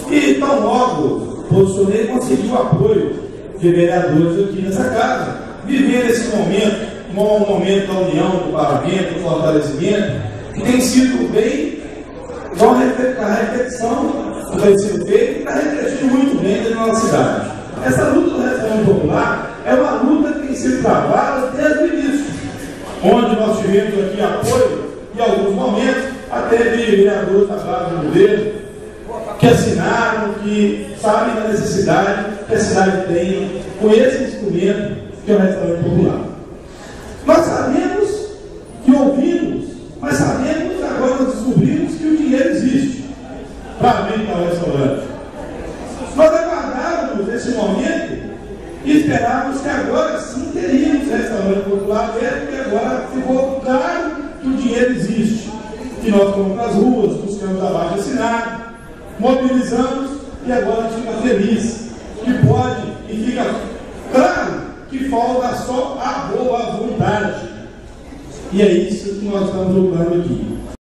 E tão logo posicionei, consegui o apoio de vereadores aqui nessa casa, vivendo esse momento, um momento da união, do parlamento, do fortalecimento, que tem sido bem, igual a reflexão que tem sido feita e está refletindo muito bem na nossa cidade. Essa luta do restaurante popular é uma luta que tem sido travada desde o início, onde nós tivemos aqui apoio, em alguns momentos, até de vereadores da base do governo, que assinaram, que sabem da necessidade que a cidade tem com esse instrumento que é o restaurante popular. Nós sabemos que ouvimos, mas sabemos, agora nós descobrimos que o dinheiro existe para vir para o restaurante. Nós aguardávamos esse momento e esperávamos que agora sim teríamos restaurante popular aberto, porque agora ficou claro que o dinheiro existe. Que nós fomos para as ruas, buscamos abaixo assinado, mobilizamos e agora a gente fica feliz que pode e fica claro que falta só a boa vontade. E é isso que nós estamos lutando aqui.